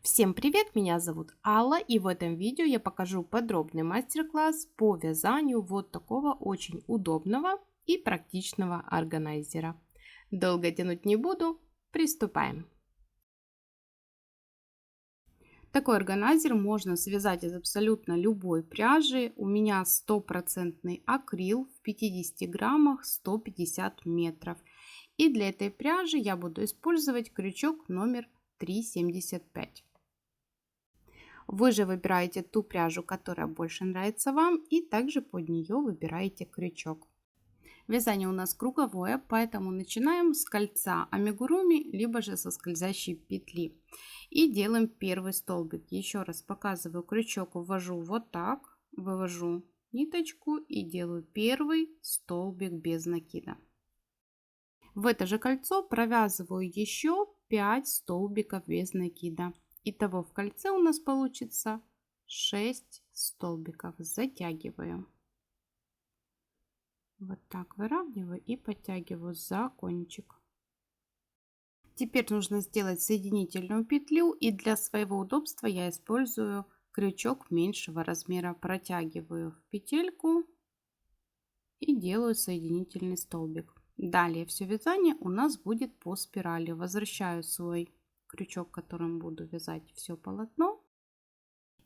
Всем привет, меня зовут Алла, и в этом видео я покажу подробный мастер-класс по вязанию вот такого очень удобного и практичного органайзера. Долго тянуть не буду, приступаем. Такой органайзер можно связать из абсолютно любой пряжи. У меня стопроцентный акрил в 50 граммах 150 метров. И для этой пряжи я буду использовать крючок номер 3,75. Вы же выбираете ту пряжу, которая больше нравится вам, и также под нее выбираете крючок. Вязание у нас круговое, поэтому начинаем с кольца амигуруми, либо же со скользящей петли. И делаем первый столбик. Еще раз показываю, крючок ввожу вот так, вывожу ниточку и делаю первый столбик без накида. В это же кольцо провязываю еще 5 столбиков без накида. Итого в кольце у нас получится 6 столбиков. Затягиваю. Вот так выравниваю и подтягиваю за кончик. Теперь нужно сделать соединительную петлю, и для своего удобства я использую крючок меньшего размера. Протягиваю в петельку и делаю соединительный столбик. Далее все вязание у нас будет по спирали. Возвращаю свой крючок, которым буду вязать все полотно,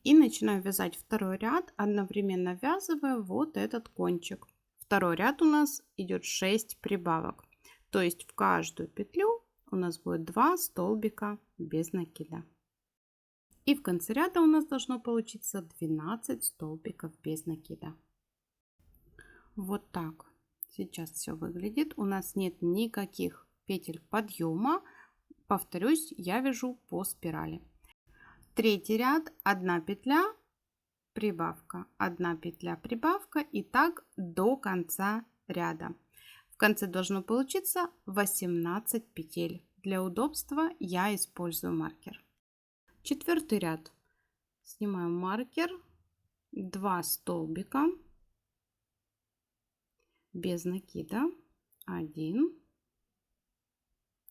и начинаю вязать второй ряд, одновременно ввязывая вот этот кончик. Второй ряд у нас идет 6 прибавок, то есть в каждую петлю у нас будет 2 столбика без накида. И в конце ряда у нас должно получиться 12 столбиков без накида. Вот так сейчас все выглядит. У нас нет никаких петель подъема. Повторюсь, я вяжу по спирали. Третий ряд, 1 петля, прибавка, 1 петля, прибавка, и так до конца ряда. В конце должно получиться 18 петель. Для удобства я использую маркер. Четвертый ряд. Снимаю маркер, 2 столбика без накида, 1,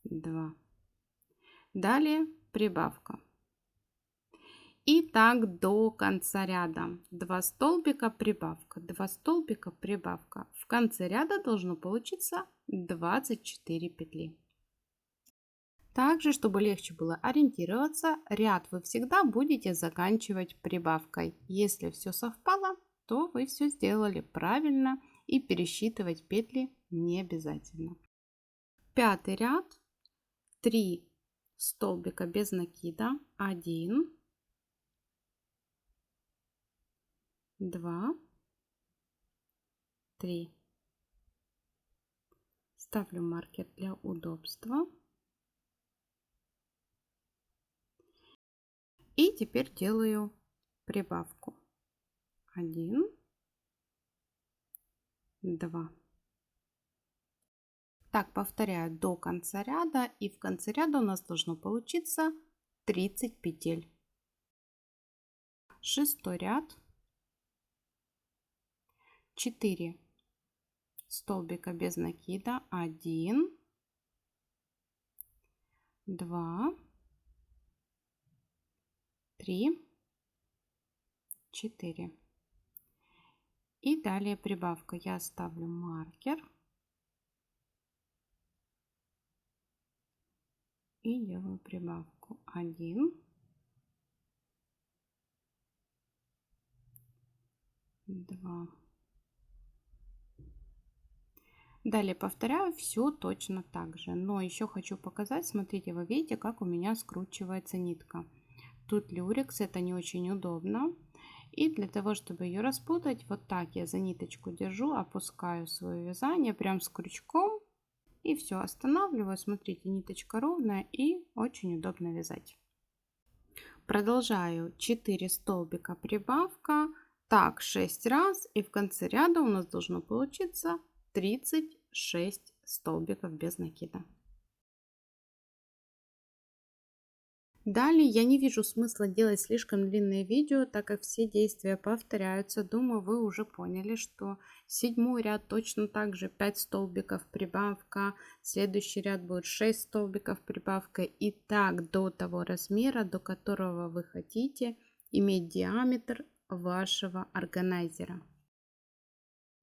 2. Далее прибавка. И так до конца ряда. 2 столбика, прибавка, 2 столбика, прибавка. В конце ряда должно получиться 24 петли. Также, чтобы легче было ориентироваться, ряд вы всегда будете заканчивать прибавкой. Если все совпало, то вы все сделали правильно, и пересчитывать петли не обязательно. Пятый ряд, 3 столбика без накида, 1, 2, 3. Ставлю маркер для удобства. И теперь делаю прибавку. 1, 2. Так повторяю до конца ряда, и в конце ряда у нас должно получиться 30 петель. Шестой ряд, 4 столбика без накида, 1, 2, 3, 4. И далее прибавка. Я ставлю маркер и делаю прибавку. 1, 2. Далее повторяю все точно так же. Но еще хочу показать, смотрите, вы видите, как у меня скручивается нитка. Тут люрекс, это не очень удобно. И для того, чтобы ее распутать, вот так я за ниточку держу, опускаю свое вязание прям с крючком. И все, останавливаю. Смотрите, ниточка ровная и очень удобно вязать. Продолжаю 4 столбика прибавка. Так 6 раз. И в конце ряда у нас должно получиться 36 столбиков без накида. Далее я не вижу смысла делать слишком длинные видео, так как все действия повторяются. Думаю, вы уже поняли, что седьмой ряд точно так же 5 столбиков прибавка, следующий ряд будет 6 столбиков прибавка и так до того размера, до которого вы хотите иметь диаметр вашего органайзера.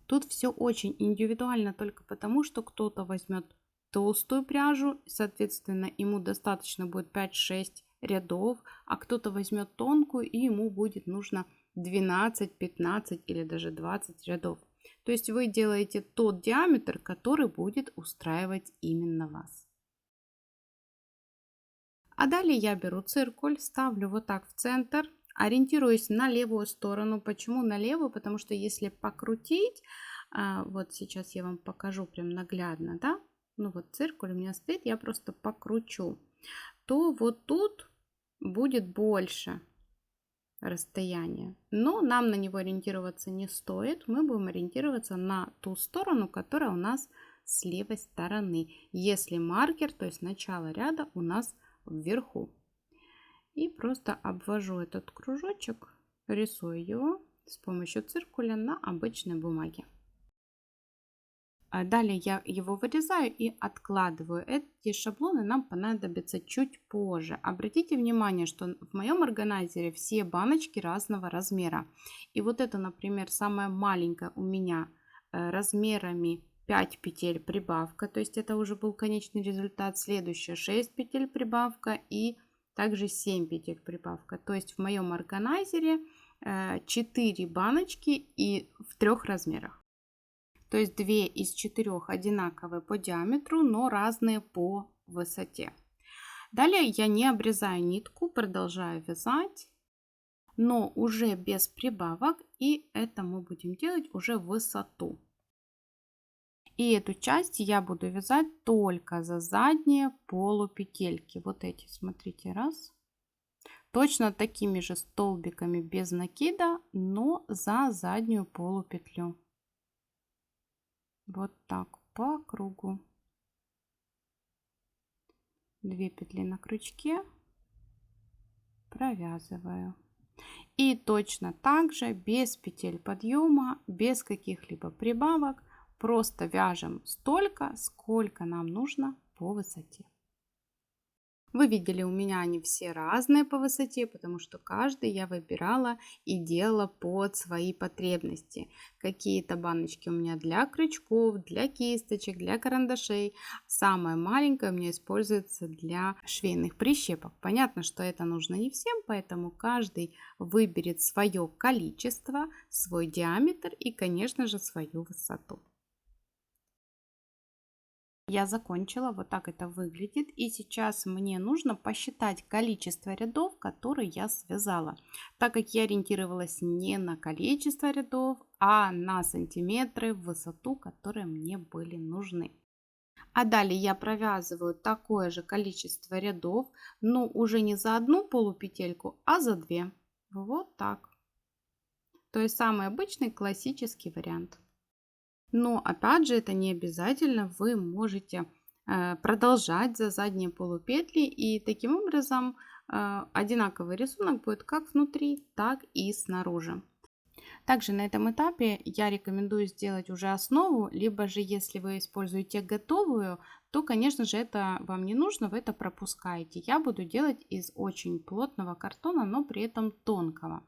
Тут все очень индивидуально только потому, что кто-то возьмет толстую пряжу, соответственно, ему достаточно будет 5-6 рядов, а кто-то возьмет тонкую, и ему будет нужно 12, 15 или даже 20 рядов. То есть вы делаете тот диаметр, который будет устраивать именно вас. А далее я беру циркуль, ставлю вот так в центр, ориентируюсь на левую сторону. Почему на левую? Потому что если покрутить, вот сейчас я вам покажу прям наглядно, да, ну вот циркуль у меня стоит, я просто покручу, то вот тут будет больше расстояние. Но нам на него ориентироваться не стоит. Мы будем ориентироваться на ту сторону, которая у нас с левой стороны. Если маркер, то есть начало ряда у нас вверху. И просто обвожу этот кружочек, рисую его с помощью циркуля на обычной бумаге. Далее я его вырезаю и откладываю. Эти шаблоны нам понадобятся чуть позже. Обратите внимание, что в моем органайзере все баночки разного размера. И вот это, например, самая маленькая у меня размерами 5 петель прибавка. То есть это уже был конечный результат. Следующая 6 петель прибавка и также 7 петель прибавка. То есть в моем органайзере 4 баночки и в 3 размерах. То есть 2 из 4 одинаковые по диаметру, но разные по высоте. Далее я не обрезаю нитку, продолжаю вязать, но уже без прибавок. И это мы будем делать уже в высоту. И эту часть я буду вязать только за задние полупетельки. Вот эти, смотрите, раз. Точно такими же столбиками без накида, но за заднюю полупетлю. Вот так по кругу. 2 петли на крючке, провязываю. И точно так же без петель подъема, без каких-либо прибавок, просто вяжем столько, сколько нам нужно по высоте. Вы видели, у меня они все разные по высоте, потому что каждый я выбирала и делала под свои потребности. Какие-то баночки у меня для крючков, для кисточек, для карандашей. Самая маленькая у меня используется для швейных прищепок. Понятно, что это нужно не всем, поэтому каждый выберет свое количество, свой диаметр и, конечно же, свою высоту. Я закончила, вот так это выглядит. И сейчас мне нужно посчитать количество рядов, которые я связала. Так как я ориентировалась не на количество рядов, а на сантиметры в высоту, которые мне были нужны. А далее я провязываю такое же количество рядов, но уже не за одну полупетельку, а за 2. Вот так. То есть самый обычный классический вариант. Но опять же, это не обязательно, вы можете продолжать за задние полупетли, и таким образом одинаковый рисунок будет как внутри, так и снаружи. Также на этом этапе я рекомендую сделать уже основу, либо же если вы используете готовую, то, конечно же, это вам не нужно, вы это пропускаете. Я буду делать из очень плотного картона, но при этом тонкого.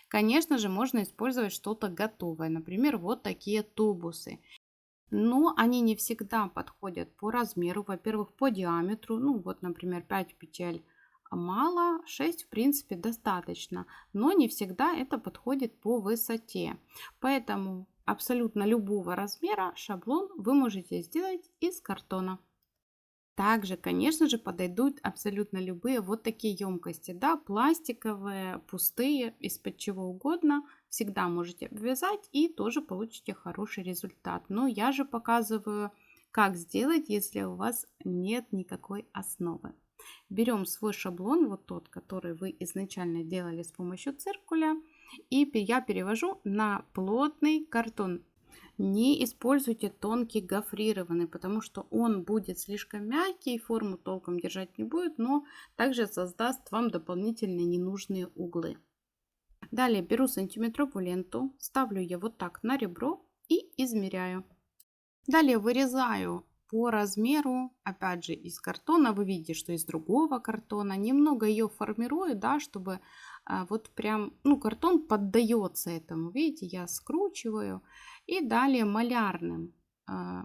Конечно же, можно использовать что-то готовое, например, вот такие тубусы. Но они не всегда подходят по размеру, во-первых, по диаметру. Ну вот, например, 5 петель мало, 6 в принципе достаточно, но не всегда это подходит по высоте. Поэтому абсолютно любого размера шаблон вы можете сделать из картона. Также, конечно же, подойдут абсолютно любые вот такие емкости, да, пластиковые, пустые, из-под чего угодно. Всегда можете обвязать и тоже получите хороший результат. Но я же показываю, как сделать, если у вас нет никакой основы. Берем свой шаблон, вот тот, который вы изначально делали с помощью циркуля, и я перевожу на плотный картон. Не используйте тонкий гофрированный, потому что он будет слишком мягкий, форму толком держать не будет, но также создаст вам дополнительные ненужные углы. Далее беру сантиметровую ленту, ставлю ее вот так на ребро и измеряю. Далее вырезаю по размеру, опять же, из картона. Вы видите, что из другого картона. Немного ее формирую, да, чтобы вот прям, ну, картон поддается этому. Видите, я скручиваю. И далее малярной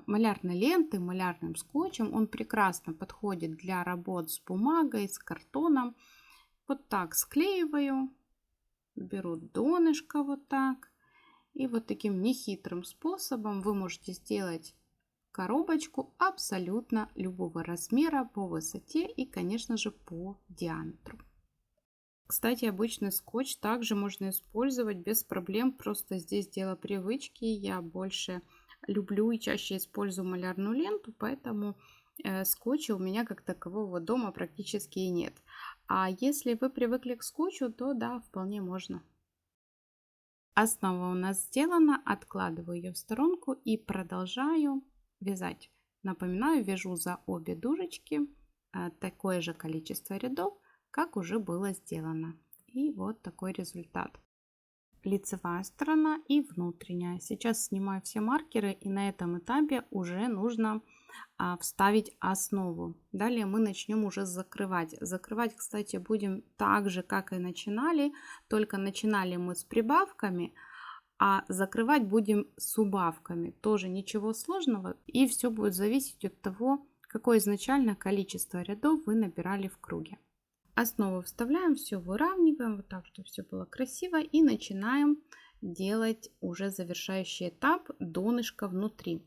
лентой, малярным скотчем. Он прекрасно подходит для работ с бумагой, с картоном. Вот так склеиваю. Беру донышко вот так. И вот таким нехитрым способом вы можете сделать коробочку абсолютно любого размера по высоте и, конечно же, по диаметру. Кстати, обычный скотч также можно использовать без проблем. Просто здесь дело привычки. Я больше люблю и чаще использую малярную ленту, поэтому скотча у меня как такового дома практически и нет. А если вы привыкли к скотчу, то да, вполне можно. Основа у нас сделана, откладываю ее в сторонку и продолжаю вязать. Напоминаю, вяжу за обе дужечки такое же количество рядов, как уже было сделано. И вот такой результат. Лицевая сторона и внутренняя. Сейчас снимаю все маркеры, и на этом этапе уже нужно вставить основу. Далее мы начнем уже закрывать. Закрывать, кстати, будем так же, как и начинали, только начинали мы с прибавками, а закрывать будем с убавками. Тоже ничего сложного, и все будет зависеть от того, какое изначально количество рядов вы набирали в круге. Основу вставляем, все выравниваем, вот так, чтобы все было красиво, и начинаем делать уже завершающий этап донышко внутри.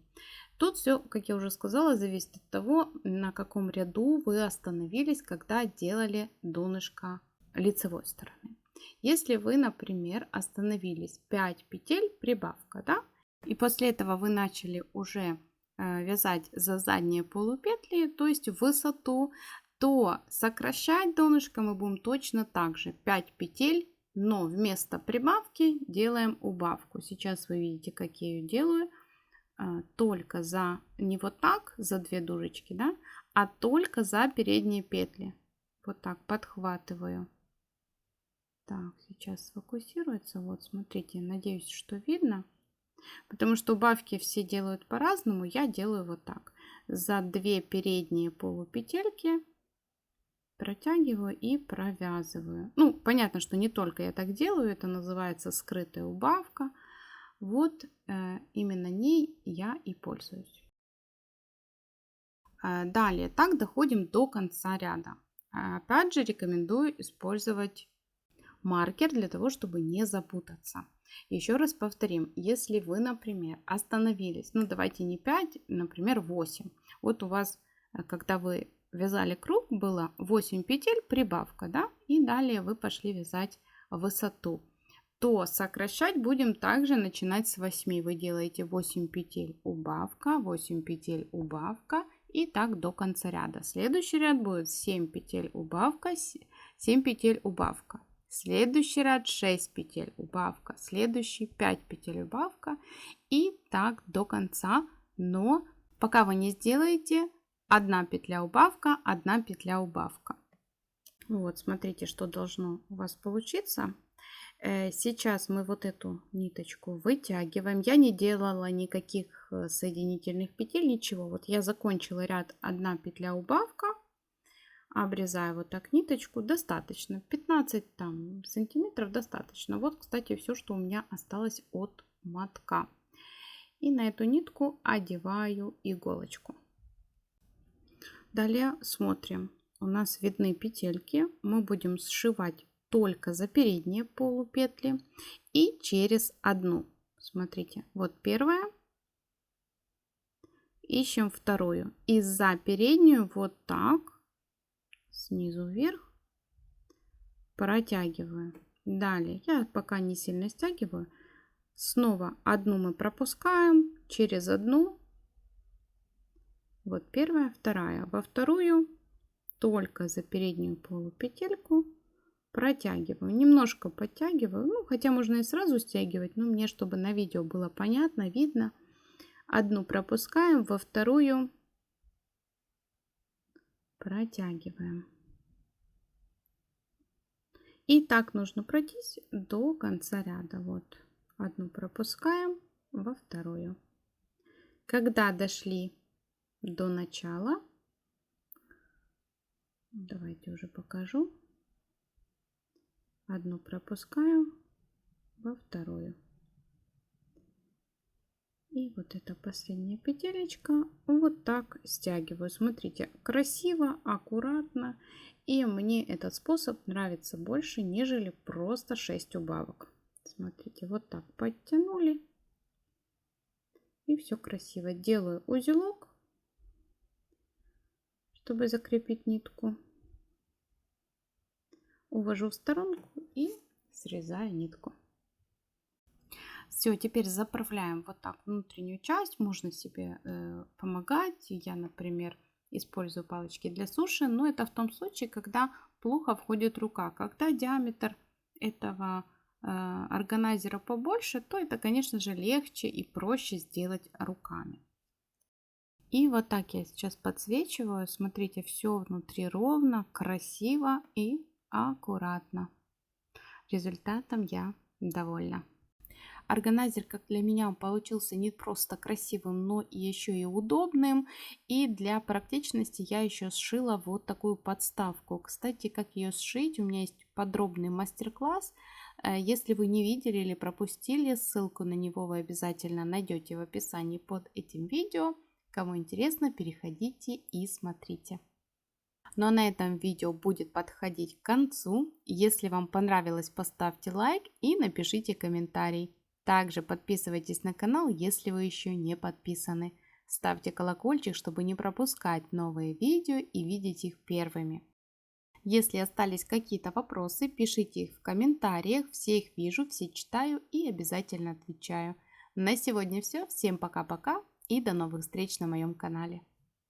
Тут все, как я уже сказала, зависит от того, на каком ряду вы остановились, когда делали донышко лицевой стороны. Если вы, например, остановились 5 петель, прибавка, да, и после этого вы начали уже вязать за задние полупетли, то есть высоту, то сокращать донышко мы будем точно так же. 5 петель, но вместо прибавки делаем убавку. Сейчас вы видите, как я ее делаю. Только за, не вот так, за 2 дужечки, да, а только за передние петли. Вот так подхватываю. Так, сейчас сфокусируется. Вот, смотрите, надеюсь, что видно. Потому что убавки все делают по-разному. Я делаю вот так. За 2 передние полупетельки протягиваю и провязываю. Ну, понятно, что не только я так делаю. Это называется скрытая убавка. Вот именно ней я и пользуюсь. Далее, так доходим до конца ряда. Опять же, рекомендую использовать маркер для того, чтобы не запутаться. Еще раз повторим, если вы, например, остановились, ну давайте не 5, например 8. Вот у вас, когда вы вязали круг, было 8 петель, прибавка, да, и далее вы пошли вязать высоту. То сокращать будем также начинать с 8. Вы делаете 8 петель убавка, 8 петель убавка и так до конца ряда. Следующий ряд будет 7 петель убавка, 7 петель убавка. Следующий ряд 6 петель убавка, следующий 5 петель убавка и так до конца. Но пока вы не сделаете 1 петля убавка, 1 петля убавка. Вот, смотрите, что должно у вас получиться. Сейчас мы вот эту ниточку вытягиваем. Я не делала никаких соединительных петель, ничего. Вот я закончила ряд 1 петля убавка. Обрезаю вот так ниточку. Достаточно. 15 там, сантиметров достаточно. Вот, кстати, все, что у меня осталось от мотка. И на эту нитку одеваю иголочку. Далее смотрим. У нас видны петельки. Мы будем сшивать только за передние полупетли и через одну. Смотрите, вот первая, ищем вторую и за переднюю вот так снизу вверх протягиваю. Далее я пока не сильно стягиваю, снова одну мы пропускаем, через одну, вот первая, вторая, во вторую только за переднюю полупетельку протягиваю, немножко подтягиваю, ну, хотя можно и сразу стягивать, но мне, чтобы на видео было понятно, видно, Одну пропускаем, во вторую протягиваем. И так нужно пройтись до конца ряда. Вот, одну пропускаем, во вторую. Когда дошли до начала, давайте уже покажу. Одну пропускаю, во вторую. И вот эта последняя петелечка вот так стягиваю. Смотрите, красиво, аккуратно. И мне этот способ нравится больше, нежели просто 6 убавок. Смотрите, вот так подтянули. И все красиво. Делаю узелок, чтобы закрепить нитку. Увожу в сторонку и срезаю нитку. Все, теперь заправляем вот так внутреннюю часть. Можно себе помогать. Я, например, использую палочки для суши, но это в том случае, когда плохо входит рука. Когда диаметр этого органайзера побольше, то это, конечно же, легче и проще сделать руками. И вот так я сейчас подсвечиваю. Смотрите, все внутри ровно, красиво и аккуратно. Результатом я довольна. Органайзер, как для меня, он получился не просто красивым, но и еще и удобным. И для практичности я еще сшила вот такую подставку. Кстати, как ее сшить, у меня есть подробный мастер-класс. Если вы не видели или пропустили, ссылку на него вы обязательно найдете в описании под этим видео. Кому интересно, переходите и смотрите. Ну а на этом видео будет подходить к концу. Если вам понравилось, поставьте лайк и напишите комментарий. Также подписывайтесь на канал, если вы еще не подписаны. Ставьте колокольчик, чтобы не пропускать новые видео и видеть их первыми. Если остались какие-то вопросы, пишите их в комментариях. Все их вижу, все читаю и обязательно отвечаю. На сегодня все. Всем пока-пока и до новых встреч на моем канале.